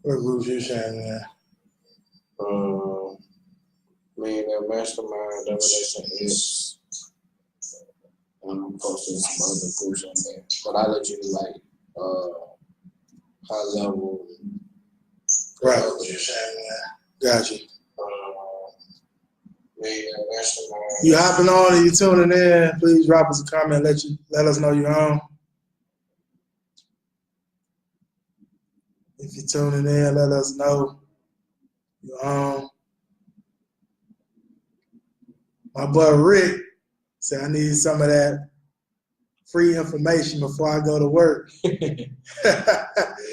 What groups you sharing there? Millionaire Mastermind, Revelation is. I'm posting some other groups on there, but I let you like high level. Right. What you sharing there? Gotcha. Millionaire Mastermind. You hopping on and you tuning in? Please drop us a comment. Let us know you're on. If you're tuning in, let us know you're on. My boy Rick said I need some of that free information before I go to work. Yes,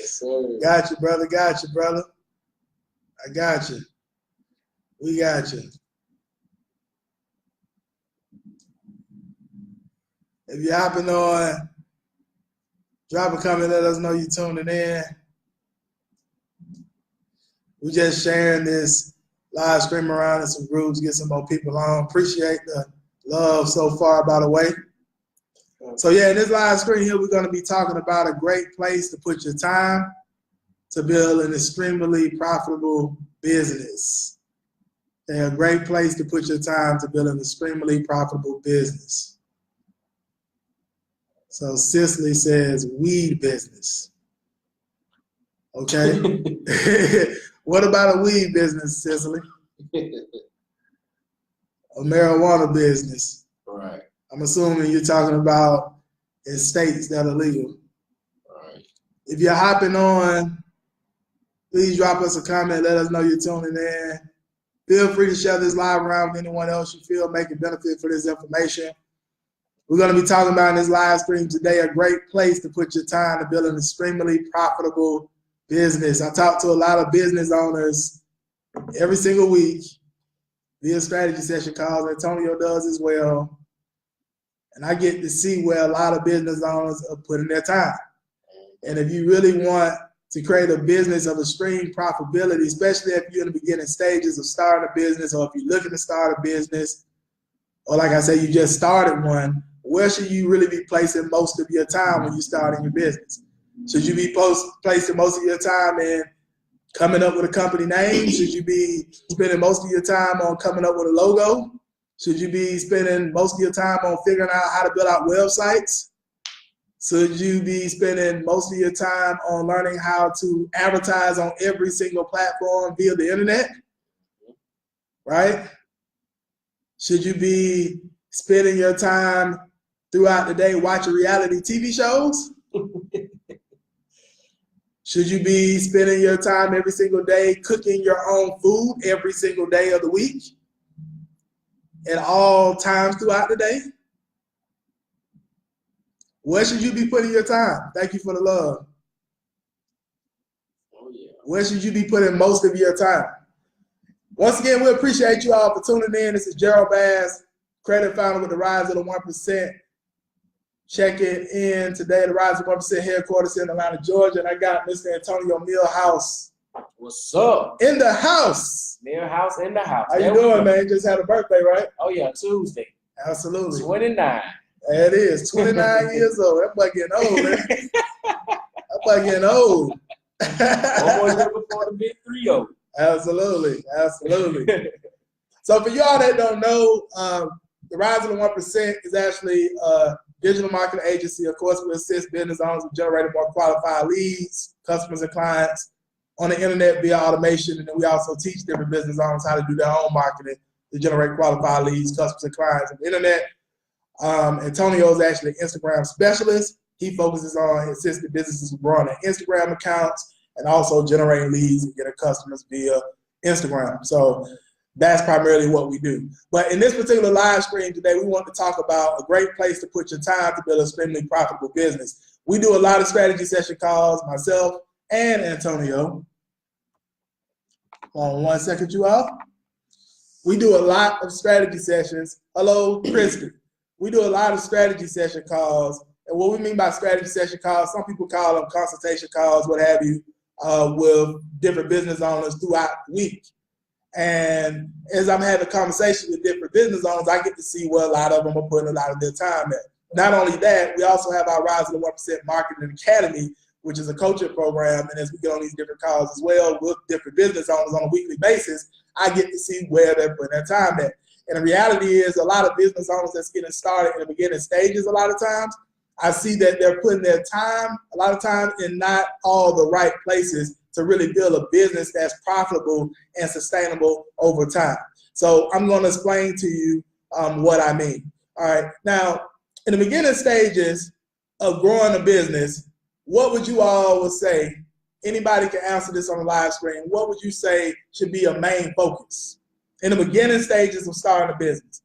sir. Got you, brother. Got you, brother. I got you. We got you. If you're hopping on, drop a comment. Let us know you're tuning in. We just sharing this live stream around in some groups, get some more people on. Appreciate the love so far, by the way. So yeah, in this live stream here, we're going to be talking about a great place to put your time to build an extremely profitable business. They're a great place to put your time to build an extremely profitable business. So Cicely says weed business. Okay. What about a weed business, Cicely? A marijuana business. Right. I'm assuming you're talking about in states that are legal. Right. If you're hopping on, please drop us a comment. Let us know you're tuning in. Feel free to share this live around with anyone else you feel may benefit for this information. We're going to be talking about in this live stream today a great place to put your time to build an extremely profitable business. I talk to a lot of business owners every single week via strategy session calls. Antonio does as well. And I get to see where a lot of business owners are putting their time. And if you really want to create a business of extreme profitability, especially if you're in the beginning stages of starting a business, or if you're looking to start a business, or like I said, you just started one, where should you really be placing most of your time when you're starting your business? Should you be placing most of your time in coming up with a company name? Should you be spending most of your time on coming up with a logo? Should you be spending most of your time on figuring out how to build out websites? Should you be spending most of your time on learning how to advertise on every single platform via the internet? Right? Should you be spending your time throughout the day watching reality TV shows? Should you be spending your time every single day cooking your own food every single day of the week? At all times throughout the day? Where should you be putting your time? Thank you for the love. Oh, yeah. Where should you be putting most of your time? Once again, we appreciate you all for tuning in. This is Gerald Bass, credit founder with the Rise of the 1%. Checking in today, the Rise of the 1% headquarters in Atlanta, Georgia. And I got Mr. Antonio Millhouse. What's up? In the house. Millhouse in the house. How you doing, man? Just had a birthday, right? Oh, yeah, Tuesday. Absolutely. 29. There it is. 29 years old. That boy getting old, man. That boy getting old. One more year before the big 3-0. Absolutely. Absolutely. So for y'all that don't know, the Rise of the 1% is actually a digital marketing agency. Of course, we assist business owners with generating more qualified leads, customers and clients on the internet via automation. And then we also teach different business owners how to do their own marketing to generate qualified leads, customers and clients on the internet. Antonio is actually an Instagram specialist. He focuses on assisting businesses growing their Instagram accounts and also generating leads and getting customers via Instagram. So that's primarily what we do. But in this particular live stream today, we want to talk about a great place to put your time to build a extremely profitable business. We do a lot of strategy session calls, myself and Antonio. Hold on 1 second, you all. We do a lot of strategy sessions. Hello, Kristen. We do a lot of strategy session calls. And what we mean by strategy session calls, some people call them consultation calls, what have you, with different business owners throughout the week. And as I'm having conversations with different business owners, I get to see where a lot of them are putting a lot of their time at. Not only that, we also have our Rise of the 1% Marketing Academy, which is a coaching program. And as we get on these different calls as well with different business owners on a weekly basis, I get to see where they're putting their time at. And the reality is a lot of business owners that's getting started in the beginning stages a lot of times, I see that they're putting their time a lot of times in not all the right places to really build a business that's profitable and sustainable over time. So I'm going to explain to you what I mean. All right. Now, in the beginning stages of growing a business, what would you all would say? Anybody can answer this on the live screen. What would you say should be a main focus in the beginning stages of starting a business?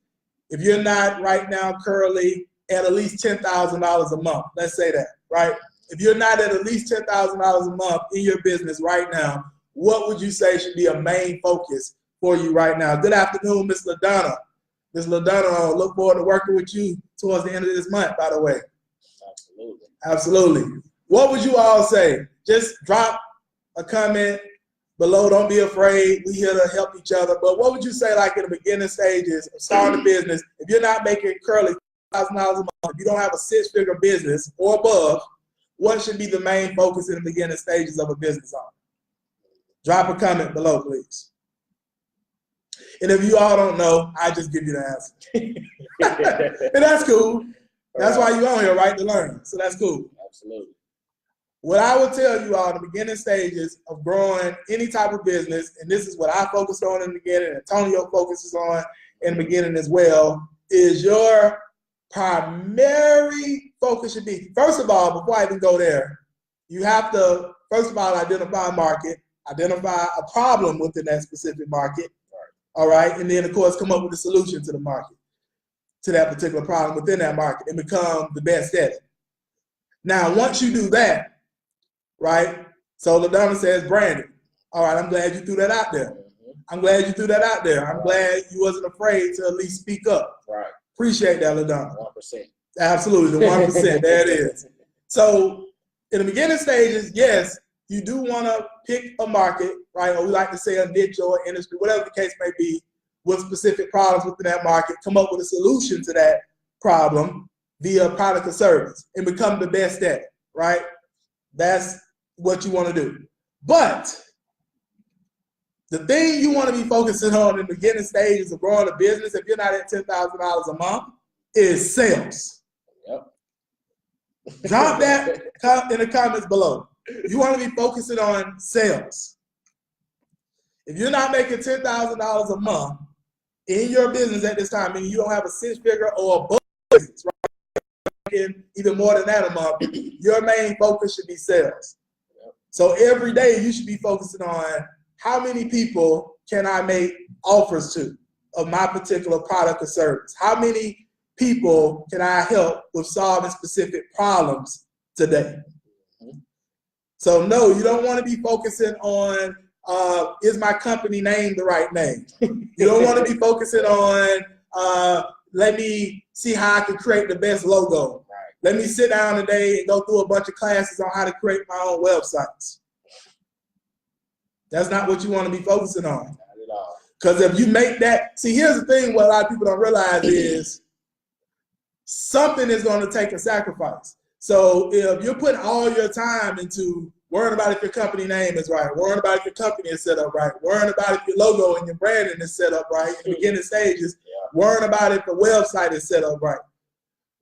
If you're not right now currently at least $10,000 a month, let's say that, right? If you're not at least $10,000 a month in your business right now, what would you say should be a main focus for you right now? Good afternoon, Ms. LaDonna. Ms. LaDonna, I look forward to working with you towards the end of this month, by the way. Absolutely. Absolutely. What would you all say? Just drop a comment below. Don't be afraid. We're here to help each other. But what would you say, like in the beginning stages of starting a business, if you're not making currently $1,000 a month, if you don't have a six-figure business or above, what should be the main focus in the beginning stages of a business owner? Drop a comment below, please. And if you all don't know, I just give you the answer. And that's cool. That's why you're on here, right, to learn. So that's cool. Absolutely. What I will tell you all in the beginning stages of growing any type of business, and this is what I focused on in the beginning, and Antonio focuses on in the beginning as well, is your primary focus should be, first of all, before I even go there, you have to, first of all, identify a market, identify a problem within that specific market, all right, and then, of course, come up with a solution to the market, to that particular problem within that market, and become the best at it. Now, once you do that, right? So LaDonna says branding. All right, I'm glad you threw that out there. I'm glad you threw that out there. I'm glad you wasn't afraid to at least speak up. Right. Appreciate that, LaDonna. 1%. Absolutely, the 1%. There it is. So in the beginning stages, yes, you do want to pick a market, right? Or we like to say a niche or industry, whatever the case may be, with specific problems within that market, come up with a solution to that problem via product or service and become the best at it, right? That's what you want to do. But the thing you want to be focusing on in the beginning stages of growing a business, if you're not at $10,000 a month, is sales. Yep. Drop that in the comments below. You want to be focusing on sales. If you're not making $10,000 a month in your business at this time, and you don't have a six-figure or above business, right? Even more than that a month, your main focus should be sales. So every day you should be focusing on how many people can I make offers to of my particular product or service? How many people can I help with solving specific problems today? So no, you don't want to be focusing on is my company name the right name? You don't want to be focusing on let me see how I can create the best logo. Let me sit down today and go through a bunch of classes on how to create my own websites. That's not what you want to be focusing on. Not at all. Because if you make that, see, here's the thing what a lot of people don't realize is something is going to take a sacrifice. So if you're putting all your time into worrying about if your company name is right, worrying about if your company is set up right, worrying about if your logo and your branding is set up right in the beginning stages, worrying about if the website is set up right,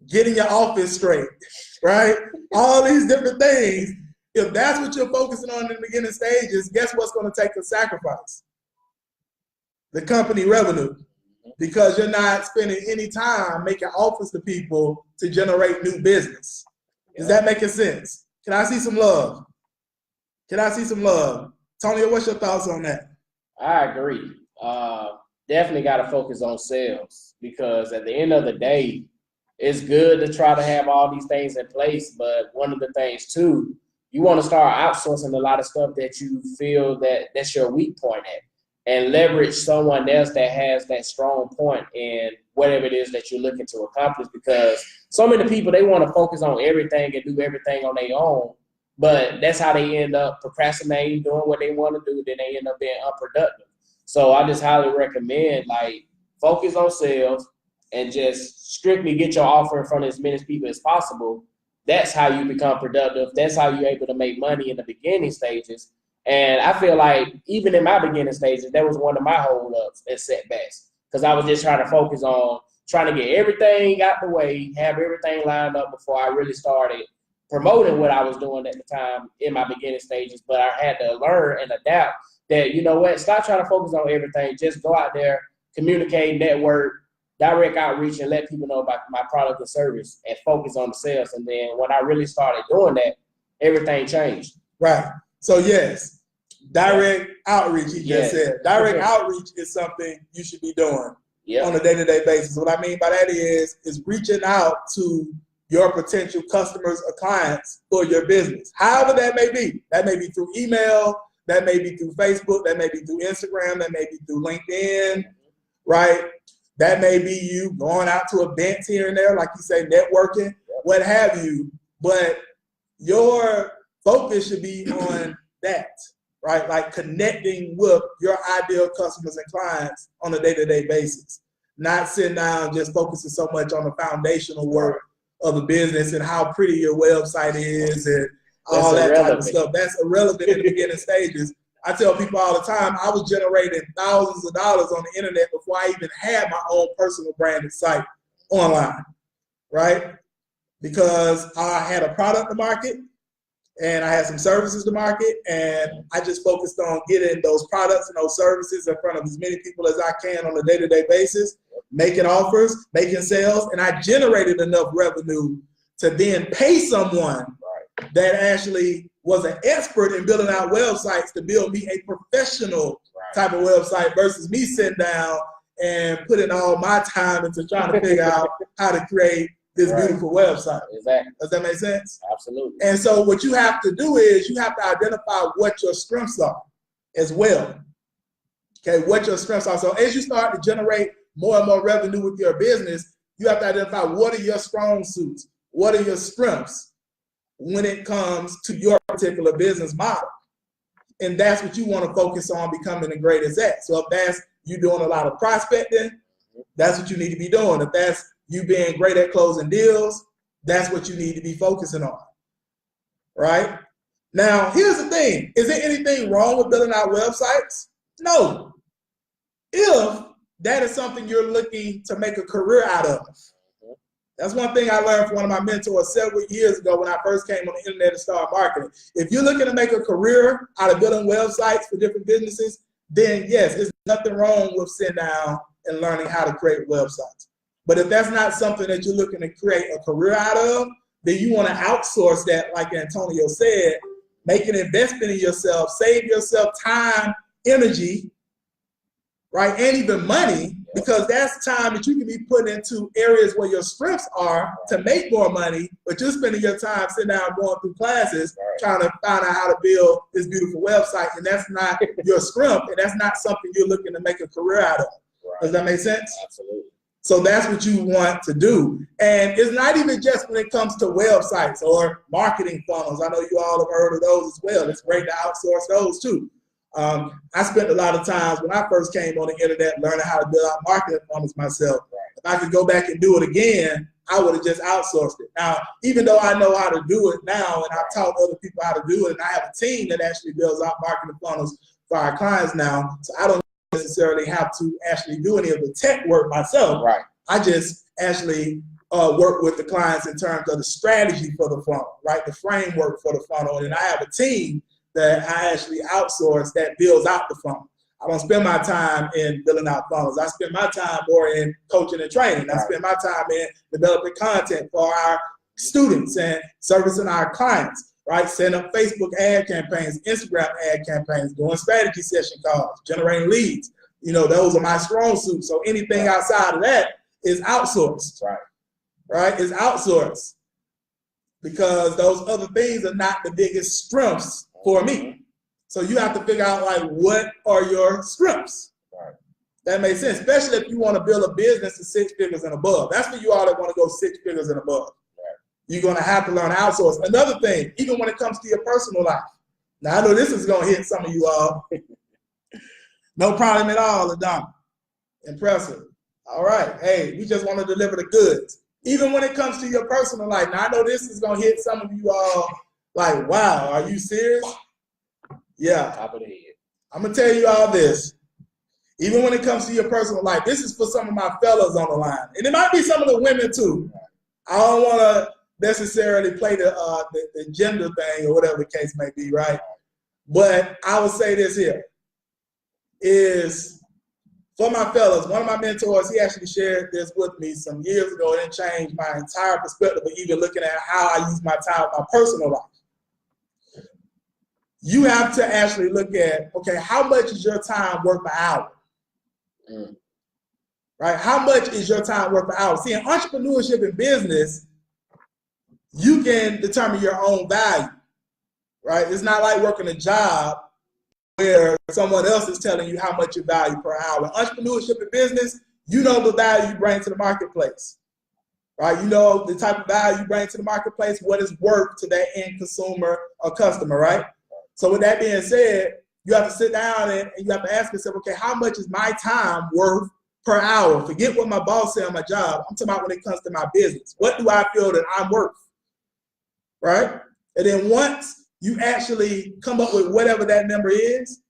getting your office straight, right? All these different things. If that's what you're focusing on in the beginning stages, guess what's going to take a sacrifice? The company revenue. Because you're not spending any time making offers to people to generate new business. Is that making sense? Can I see some love? Can I see some love? Tony, what's your thoughts on that? I agree. Definitely got to focus on sales, because at the end of the day, it's good to try to have all these things in place, but one of the things too, you want to start outsourcing a lot of stuff that you feel that's your weak point at. and leverage someone else that has that strong point in whatever it is that you're looking to accomplish. Because so many people, they want to focus on everything and do everything on their own, but that's how they end up procrastinating, doing what they want to do, then they end up being unproductive. So I just highly recommend, like, focus on sales and just strictly get your offer in front of as many people as possible. That's how you become productive. That's how you're able to make money in the beginning stages. And I feel like even in my beginning stages, that was one of my holdups and setbacks, because I was just trying to focus on trying to get everything out the way, have everything lined up before I really started promoting what I was doing at the time in my beginning stages. But I had to learn and adapt that, you know what, stop trying to focus on everything. Just go out there, communicate, network, direct outreach, and let people know about my product and service and focus on the sales. And then when I really started doing that, everything changed. Right. So yes, direct outreach, he just said. Direct outreach is something you should be doing on a day-to-day basis. What I mean by that is reaching out to your potential customers or clients for your business. However that may be. That may be through email, that may be through Facebook, that may be through Instagram, that may be through LinkedIn, right? That may be you going out to events here and there, like you say, networking, what have you. But your focus should be on that, right? Like connecting with your ideal customers and clients on a day-to-day basis. Not sitting down just focusing so much on the foundational work of the business and how pretty your website is and all that type of stuff. That's irrelevant in the beginning stages. I tell people all the time, I was generating thousands of dollars on the internet before I even had my own personal branded site online, right? Because I had a product to market and I had some services to market, and I just focused on getting those products and those services in front of as many people as I can on a day-to-day basis, making offers, making sales, and I generated enough revenue to then pay someone that actually was an expert in building out websites to build me a professional type of website versus me sitting down and putting all my time into trying to figure out how to create this beautiful website. Exactly. Does that make sense? Absolutely. And so what you have to do is you have to identify what your strengths are as well. Okay, what your strengths are. So as you start to generate more and more revenue with your business, you have to identify what are your strong suits, what are your strengths when it comes to your particular business model. And that's what you want to focus on becoming the greatest at. So if that's you doing a lot of prospecting, that's what you need to be doing. If that's you being great at closing deals, that's what you need to be focusing on, right? Now, here's the thing. Is there anything wrong with building out websites? No. If that is something you're looking to make a career out of. That's one thing I learned from one of my mentors several years ago when I first came on the internet and started marketing. If you're looking to make a career out of building websites for different businesses, then yes, there's nothing wrong with sitting down and learning how to create websites. But if that's not something that you're looking to create a career out of, then you want to outsource that, like Antonio said, make an investment in yourself, save yourself time, energy, right, and even money, because that's time that you can be putting into areas where your strengths are to make more money, but you're spending your time sitting down going through classes trying to find out how to build this beautiful website, and that's not your strength, and that's not something you're looking to make a career out of. Does that make sense? Absolutely. So that's what you want to do. And it's not even just when it comes to websites or marketing funnels. I know you all have heard of those as well. It's great to outsource those too. I spent a lot of times when I first came on the internet learning how to build out marketing funnels myself. If I could go back and do it again, I would have just outsourced it. Now, even though I know how to do it now and I've taught other people how to do it, and I have a team that actually builds out marketing funnels for our clients now, so I don't necessarily have to actually do any of the tech work myself. I just actually work with the clients in terms of the strategy for the funnel, right? The framework for the funnel. And I have a team that I actually outsource that builds out the funnel. I don't spend my time in building out funnels. I spend my time more in coaching and training. I spend my time in developing content for our students and servicing our clients, right? Setting up Facebook ad campaigns, Instagram ad campaigns, doing strategy session calls, generating leads. You know, those are my strong suits. So anything outside of that is outsourced, right? It's outsourced because those other things are not the biggest strengths for me. So you have to figure out like what are your scripts. Right. That makes sense, especially if you want to build a business to 6 figures and above. That's for you all that want to go 6 figures and above. Right. You're going to have to learn to outsource. Another thing, even when it comes to your personal life. Now, I know this is going to hit some of you all. No problem at all, Adam. Impressive. All right. Hey, we just want to deliver the goods. Even when it comes to your personal life. Now, I know this is going to hit some of you all like, wow, are you serious? Yeah. Top of the head. I'm going to tell you all this. Even when it comes to your personal life, this is for some of my fellas on the line. And it might be some of the women too. I don't want to necessarily play the gender thing or whatever the case may be, right? But I will say this here is for my fellas, one of my mentors, he actually shared this with me some years ago, and it changed my entire perspective of even looking at how I use my time in my personal life. You have to actually look at, okay, how much is your time worth per hour? Right? How much is your time worth per hour? See, in entrepreneurship and business, you can determine your own value, right? It's not like working a job where someone else is telling you how much you value per hour. In entrepreneurship and business, you know the value you bring to the marketplace, right? You know the type of value you bring to the marketplace, what it's worth to that end consumer or customer, right? So with that being said, you have to sit down and you have to ask yourself, okay, how much is my time worth per hour? Forget what my boss said on my job. I'm talking about when it comes to my business. What do I feel that I'm worth? Right? And then once you actually come up with whatever that number is,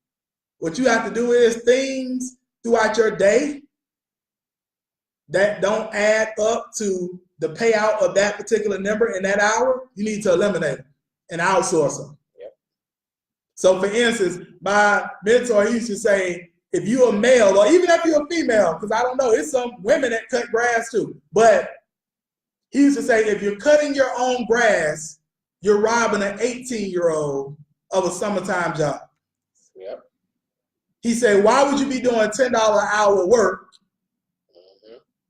what you have to do is things throughout your day that don't add up to the payout of that particular number in that hour, you need to eliminate them and outsource them. So for instance, my mentor, he used to say, if you're a male, or even if you're a female, because I don't know, it's some women that cut grass too, but he used to say, if you're cutting your own grass, you're robbing an 18-year-old of a summertime job. Yep. He said, why would you be doing $10 an hour work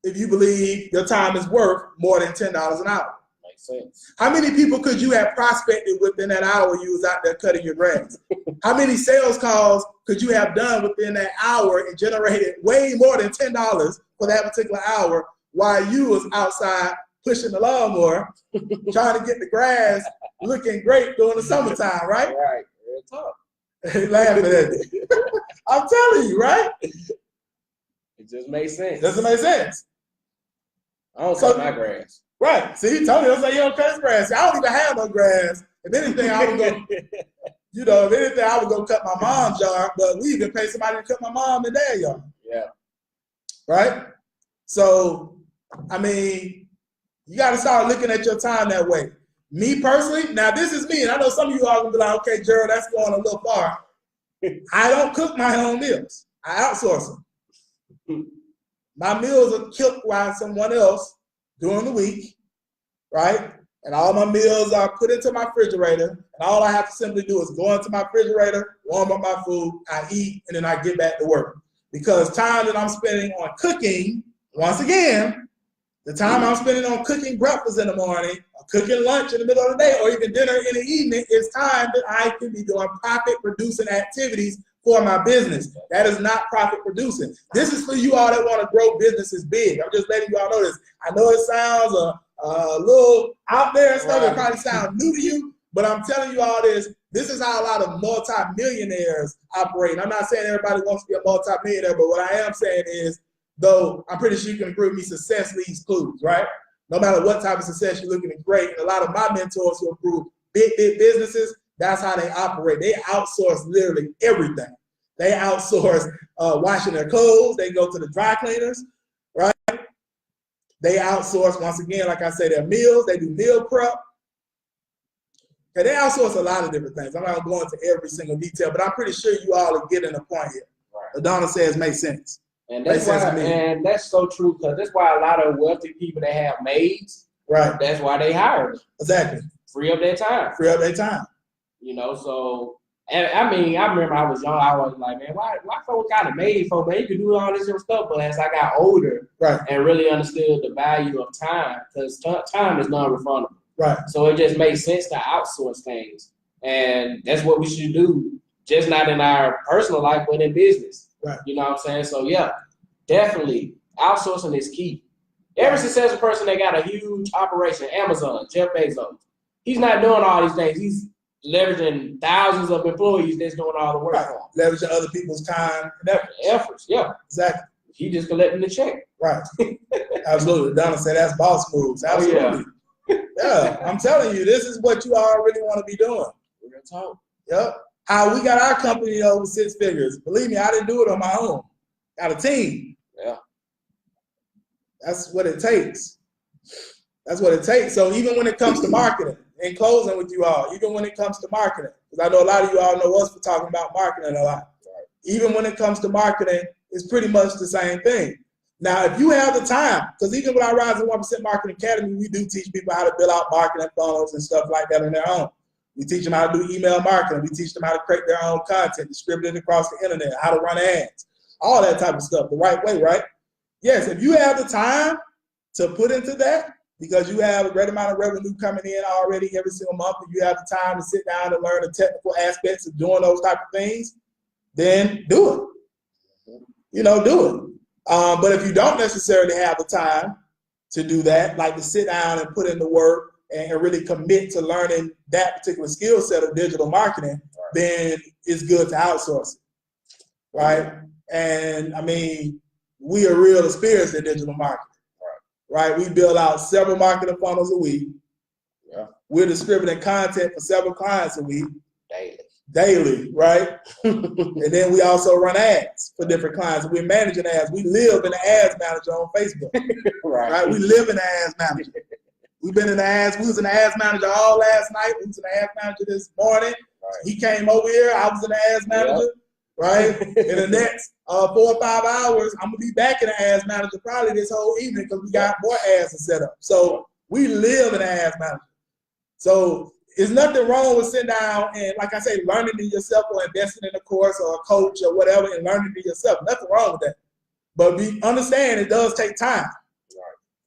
if you believe your time is worth more than $10 an hour? Makes sense. How many people could you have prospected within that hour you was out there cutting your grass? How many sales calls could you have done within that hour and generated way more than $10 for that particular hour while you was outside pushing the lawnmower, trying to get the grass looking great during the summertime, right? Right. Real talk. Laughing at me. I'm telling you, right? It just makes sense. Doesn't make sense. I don't cut my grass. Right. See, Tony don't say you don't cut grass. I don't even have no grass. If anything, I would go, you know, if anything, I would go cut my mom's yard, but we even pay somebody to cut my mom and dad yard. Yeah. Right? So, I mean, you got to start looking at your time that way. Me personally, now this is me, and I know some of you are going to be like, okay, Gerald, that's going a little far. I don't cook my own meals. I outsource them. My meals are cooked by someone else during the week, right? And all my meals are put into my refrigerator, and all I have to simply do is go into my refrigerator, warm up my food, I eat, and then I get back to work. Because time that I'm spending on cooking, once again, the time I'm spending on cooking breakfast in the morning, or cooking lunch in the middle of the day, or even dinner in the evening is time that I can be doing profit-producing activities for my business. That is not profit-producing. This is for you all that want to grow businesses big. I'm just letting you all know this. I know it sounds a little out there and stuff. It probably sounds new to you, but I'm telling you all this. This is how a lot of multi-millionaires operate. I'm not saying everybody wants to be a multi-millionaire, but what I am saying is, though I'm pretty sure you can agree with me, success leaves clues, right? No matter what type of success you're looking at, great. And a lot of my mentors who improve big businesses, that's how they operate. They outsource literally everything. They outsource washing their clothes. They go to the dry cleaners, right? They outsource, once again, like I say, their meals. They do meal prep. Okay, they outsource a lot of different things. I'm not going to go into every single detail, but I'm pretty sure you all are getting the point here. Right. Adonna says makes sense. And that's why, and that's so true, because that's why a lot of wealthy people that have maids, right? That's why they hire them. Exactly. Free up their time. Free up their time. You know, so, and I mean, I remember I was young, I was like, man, why folks got a maid for, man? You can do all this different stuff. But as I got older, right, and really understood the value of time, because time is non-refundable. Right. So it just makes sense to outsource things. And that's what we should do. just not in our personal life, but in business. Right. You know what I'm saying? So yeah, definitely outsourcing is key. Every successful person that got a huge operation, Amazon, Jeff Bezos, he's not doing all these things. He's leveraging thousands of employees that's doing all the work. Right. Leveraging other people's time and efforts. Yeah. Exactly. He just collecting the check. Right. Absolutely. Donna said that's boss moves. Absolutely. Oh, yeah. I'm telling you, this is what you all really want to be doing. We're gonna talk. Yep. How we got our company over 6 figures. Believe me, I didn't do it on my own. Got a team. Yeah. That's what it takes. That's what it takes. So even when it comes to marketing, in closing with you all, even when it comes to marketing, because I know a lot of you all know us for talking about marketing a lot. Right. Even when it comes to marketing, it's pretty much the same thing. Now, if you have the time, because even with our Rising 1% Marketing Academy, we do teach people how to build out marketing funnels and stuff like that on their own. We teach them how to do email marketing. We teach them how to create their own content, distribute it across the internet, how to run ads, all that type of stuff the right way, right? Yes, if you have the time to put into that, because you have a great amount of revenue coming in already every single month, and you have the time to sit down and learn the technical aspects of doing those type of things, then do it. You know, do it. But if you don't necessarily have the time to do that, like to sit down and put in the work and really commit to learning that particular skill set of digital marketing, then it's good to outsource it, right? And I mean, we are real experienced in digital marketing, right? We build out several marketing funnels a week. Yeah. We're distributing content for several clients a week. Daily, right? And then we also run ads for different clients. We're managing ads. We live in the ads manager on Facebook, right? We live in the ads manager. We've been in the ads. We was in the ads manager all last night. We was in the ads manager this morning. Right. He came over here. I was in the ads manager, right? In the next 4 or 5 hours, I'm gonna be back in the ads manager probably this whole evening because we got more ads to set up. So we live in the ads manager. So there's nothing wrong with sitting down and, like I say, learning to yourself or investing in a course or a coach or whatever and learning to yourself. Nothing wrong with that. But understand it does take time,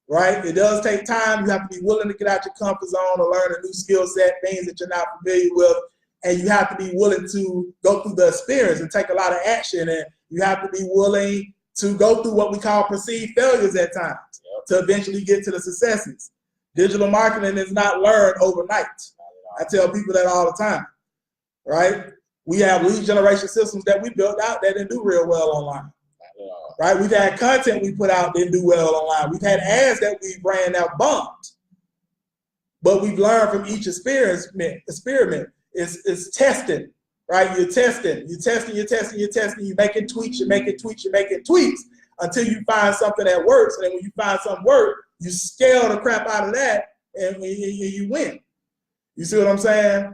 right? It does take time. You have to be willing to get out your comfort zone or learn a new skill set, things that you're not familiar with. And you have to be willing to go through the experience and take a lot of action. And you have to be willing to go through what we call perceived failures at times to eventually get to the successes. Digital marketing is not learned overnight. I tell people that all the time, right? We have lead generation systems that we built out that didn't do real well online, right? We've had content we put out that didn't do well online. We've had ads that we ran that bombed, but we've learned from each experiment. It's testing, right? You're testing, you're making tweaks, you're making tweaks until you find something that works. And then when you find something work, you scale the crap out of that and you win. You see what I'm saying?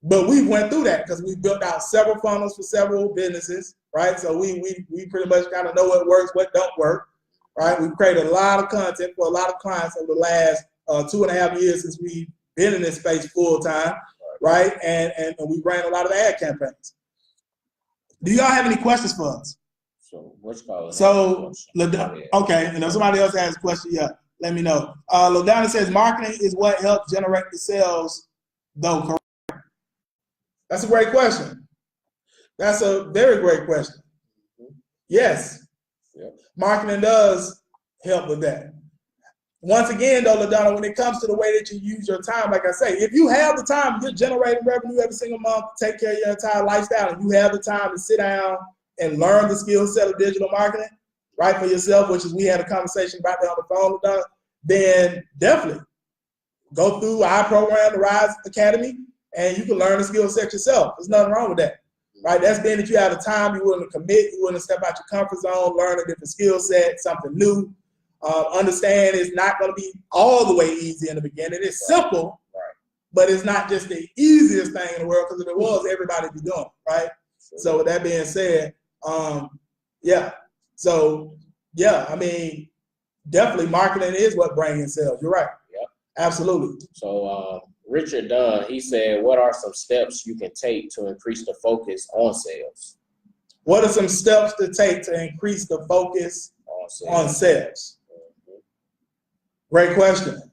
But we went through that because we built out several funnels for several businesses, right? So we pretty much kind of know what works, what don't work, right? We've created a lot of content for a lot of clients over the last 2.5 years since we've been in this space full time, right? And we ran a lot of ad campaigns. Do y'all have any questions for us? So what's called? So okay, and if somebody else has a question, yeah. Let me know. LaDonna says marketing is what helps generate the sales, though, correct? That's a great question. That's a very great question. Yes, marketing does help with that. Once again, though, LaDonna, when it comes to the way that you use your time, like I say, if you have the time, you're generating revenue every single month, take care of your entire lifestyle, and you have the time to sit down and learn the skill set of digital marketing, right, for yourself, which is we had a conversation about that on the phone, then definitely go through our program, the Rise Academy, and you can learn the skill set yourself. There's nothing wrong with that, right? That's being that you have the time, you're willing to commit, you're willing to step out your comfort zone, learn a different skill set, something new. Understand it's not going to be all the way easy in the beginning. It's simple, but it's not just the easiest thing in the world because if it was, everybody would be doing it, right? So with that being said, yeah. So, yeah, I mean, definitely marketing is what brings in sales. You're right. Yep. Absolutely. So Richard Dunn, he said, what are some steps you can take to increase the focus on sales? What are some steps to take to increase the focus on sales? Mm-hmm. Great question.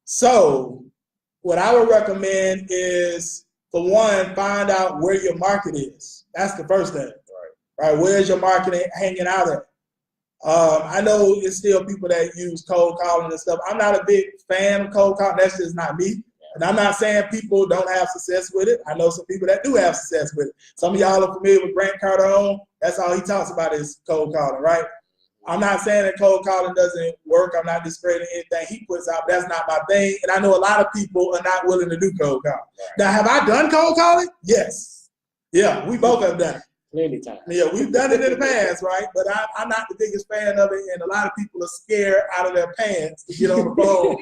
So what I would recommend is for one, find out where your market is. That's the first thing. Right? Where's your market hanging out at? I know it's still people that use cold calling and stuff. I'm not a big fan of cold calling. That's just not me. And I'm not saying people don't have success with it. I know some people that do have success with it. Some of y'all are familiar with Grant Cardone. That's all he talks about is cold calling, right? I'm not saying that cold calling doesn't work. I'm not discrediting anything he puts out. That's not my thing. And I know a lot of people are not willing to do cold calling. Now, have I done cold calling? Yes. Yeah, we both have done it. Plenty times. Yeah, we've done it in the past, right? But I'm not the biggest fan of it, and a lot of people are scared out of their pants to get on the phone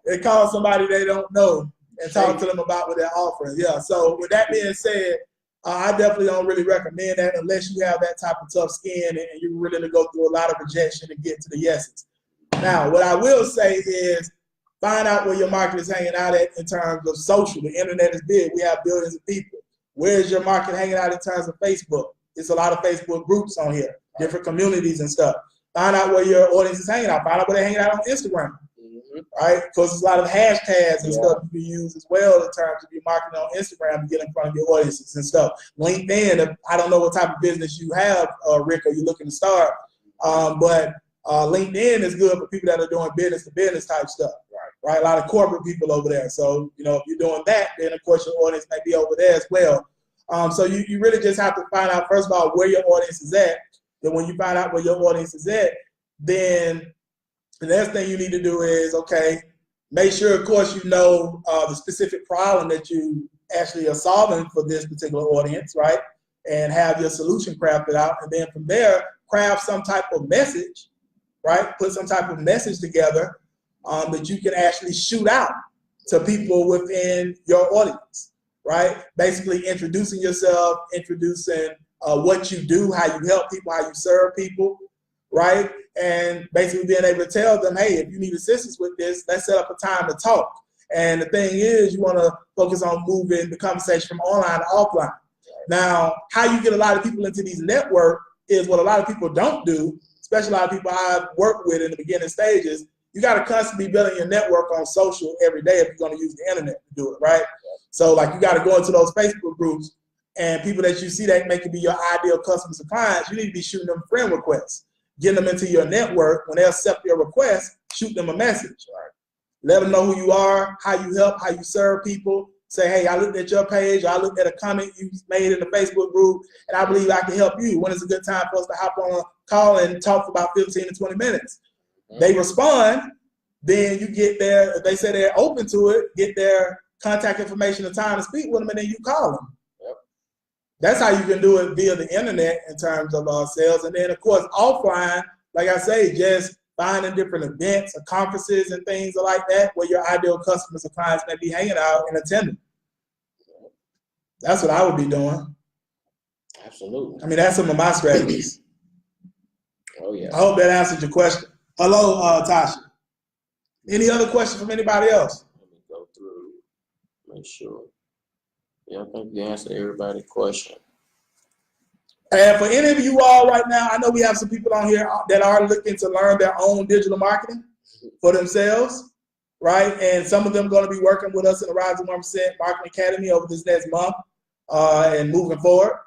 and call somebody they don't know and talk to them about what they're offering. Yeah, so with that being said, I definitely don't really recommend that unless you have that type of tough skin and you're willing to go through a lot of rejection to get to the yeses. Now, what I will say is find out where your market is hanging out at in terms of social. The internet is big. We have billions of people. Where's your market hanging out in terms of Facebook? There's a lot of Facebook groups on here, different communities and stuff. Find out where your audience is hanging out. Find out where they're hanging out on Instagram, right? Because there's a lot of hashtags and stuff you can use as well in terms of your marketing on Instagram to get in front of your audiences and stuff. LinkedIn, I don't know what type of business you have, Rick, or you're looking to start, but LinkedIn is good for people that are doing business-to-business type stuff, right? A lot of corporate people over there. So, you know, if you're doing that, then of course your audience may be over there as well. So you really just have to find out, first of all, where your audience is at. Then when you find out where your audience is at, then the next thing you need to do is, okay, make sure, of course, you know the specific problem that you actually are solving for this particular audience, right? And have your solution crafted out. And then from there, craft some type of message, right? Put some type of message together that you can actually shoot out to people within your audience, right? Basically introducing yourself, introducing what you do, how you help people, how you serve people, right? And basically being able to tell them, hey, if you need assistance with this, let's set up a time to talk. And the thing is, you want to focus on moving the conversation from online to offline. Now, how you get a lot of people into these networks is what a lot of people don't do, especially a lot of people I've worked with in the beginning stages. You got to constantly build your network on social every day if you're going to use the internet to do it, right? So like you got to go into those Facebook groups and people that you see that may be your ideal customers or clients, you need to be shooting them friend requests, getting them into your network. When they accept your request, shoot them a message, right? Let them know who you are, how you help, how you serve people. Say, hey, I looked at your page, or I looked at a comment you made in the Facebook group, and I believe I can help you. When is a good time for us to hop on a call and talk for about 15 to 20 minutes? They respond, then you get their, if they say they're open to it, get their contact information and time to speak with them, and then you call them. That's how you can do it via the internet in terms of sales. And then, of course, offline, like I say, just finding different events or conferences and things like that where your ideal customers or clients may be hanging out and attending. That's what I would be doing. Absolutely. I mean, that's some of my strategies. Oh, yeah. I hope that answered your question. Hello, Tasha. Any other questions from anybody else? Let me go through, make sure. Yeah, I think you answered everybody's question. And for any of you all right now, I know we have some people on here that are looking to learn their own digital marketing for themselves, right? And some of them are going to be working with us in the Rise of 1% Marketing Academy over this next month and moving forward.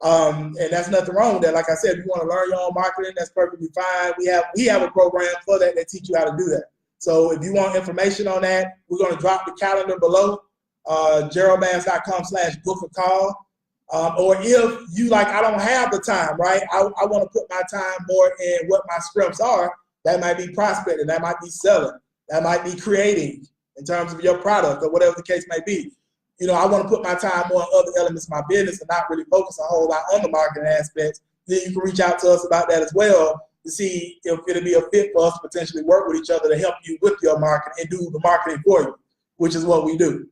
And that's nothing wrong with that. Like I said, if you want to learn your own marketing, that's perfectly fine. We have a program for that teach you how to do that. So if you want information on that, we're going to drop the calendar below, geraldbanks.com/book a call. Or if you like, I don't have the time, right? I want to put my time more in what my strengths are. That might be prospecting, that might be selling, that might be creating in terms of your product or whatever the case may be. You know, I want to put my time more on other elements of my business and not really focus a whole lot on the marketing aspects. Then you can reach out to us about that as well to see if it'll be a fit for us to potentially work with each other to help you with your marketing and do the marketing for you, which is what we do,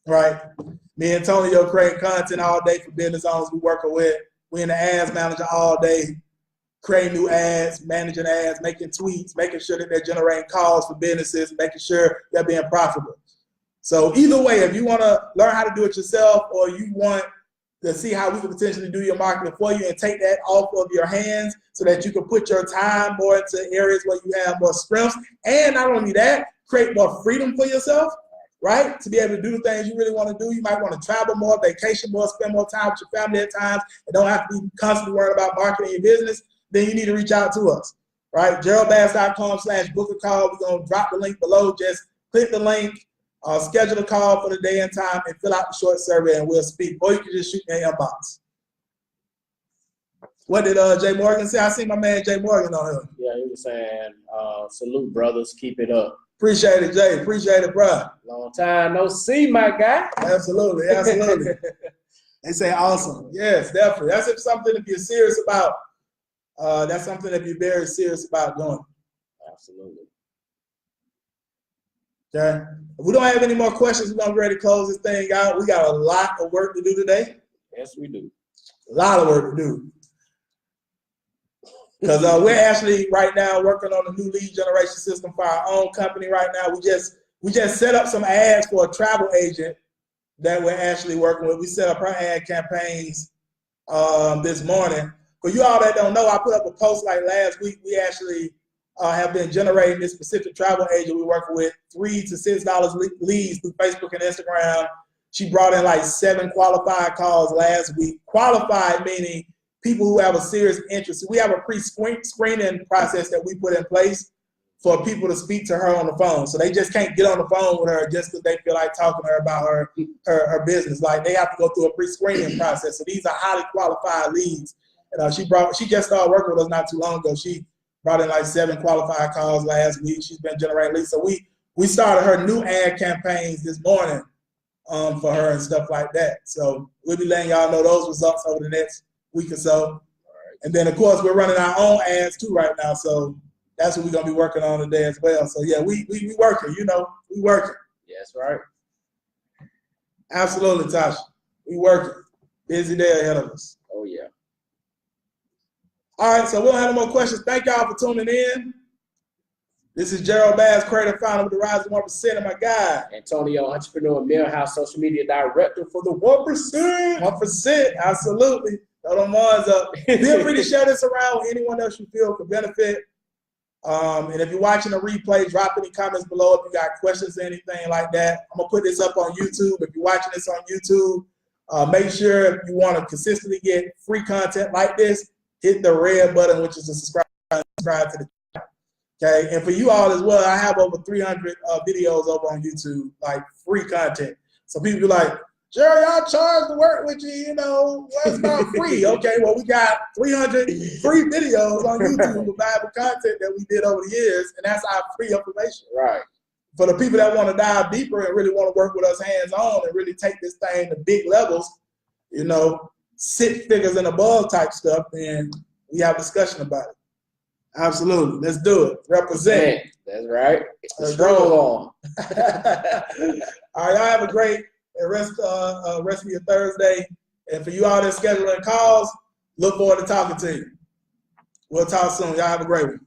right? Me and Antonio create content all day for business owners we working with. We in the ads manager all day, creating new ads, managing ads, making tweets, making sure that they're generating calls for businesses, making sure they're being profitable. So either way, if you want to learn how to do it yourself or you want to see how we can potentially do your marketing for you and take that off of your hands so that you can put your time more into areas where you have more strengths, and not only that, create more freedom for yourself, right? To be able to do the things you really want to do. You might want to travel more, vacation more, spend more time with your family at times, and don't have to be constantly worried about marketing your business. Then you need to reach out to us, right? GeraldBass.com/book a call. We're going to drop the link below. Just click the link, schedule a call for the day and time, and fill out the short survey, and we'll speak. Or you can just shoot me an inbox. What did Jay Morgan say? I see my man Jay Morgan on here. Yeah, he was saying, salute, brothers. Keep it up. Appreciate it, Jay. Appreciate it, bro. Long time no see, my guy. Absolutely, absolutely. They say awesome. Yes, definitely. That's something if you're serious about. That's something if you're very serious about doing. Absolutely. Okay. If we don't have any more questions, we're going to be ready to close this thing out. We got a lot of work to do today. Yes, we do. A lot of work to do. Because we're actually right now working on a new lead generation system for our own company right now. We just set up some ads for a travel agent that we're actually working with. We set up her ad campaigns this morning. For you all that don't know, I put up a post like last week. We actually have been generating this specific travel agent we're working with $3 to $6 leads through Facebook and Instagram. She brought in like 7 qualified calls last week. Qualified meaning people who have a serious interest. We have a pre-screening process that we put in place for people to speak to her on the phone. So they just can't get on the phone with her just because they feel like talking to her about her business. Like they have to go through a pre-screening process. So these are highly qualified leads. And she just started working with us not too long ago. She brought in like 7 qualified calls last week. She's been generating leads. So we started her new ad campaigns this morning for her and stuff like that. So we'll be letting y'all know those results over the next week or so. And then, of course, we're running our own ads too right now. So that's what we're going to be working on today as well. So, yeah, we working, we working. Yes, right. Absolutely, Tasha. We working. Busy day ahead of us. Oh, yeah. All right, so we don't have no more questions. Thank y'all for tuning in. This is Gerald Bass, creator founder of the Rising 1%, and my guy, Antonio, entrepreneur, Millhouse, social media director for the 1%. 1%, absolutely. Throw them ones up. Feel free to share this around with anyone else you feel could benefit. And if you're watching a replay, drop any comments below if you got questions or anything like that. I'm going to put this up on YouTube. If you're watching this on YouTube, make sure if you want to consistently get free content like this, hit the red button, which is to subscribe to the channel. Okay, and for you all as well, I have over 300 videos over on YouTube, like free content. So people be like, Jerry, y'all charge to work with you, what's not free? Okay, well, we got 300 free videos on YouTube with valuable content that we did over the years, and that's our free information. Right. For the people that want to dive deeper and really want to work with us hands-on and really take this thing to big levels, 6 figures and above type stuff, then we have discussion about it. Absolutely. Let's do it. Represent. That's right. It's the strong arm. All right, y'all have a great rest of your Thursday. And for you all that scheduling calls, look forward to talking to you. We'll talk soon. Y'all have a great one.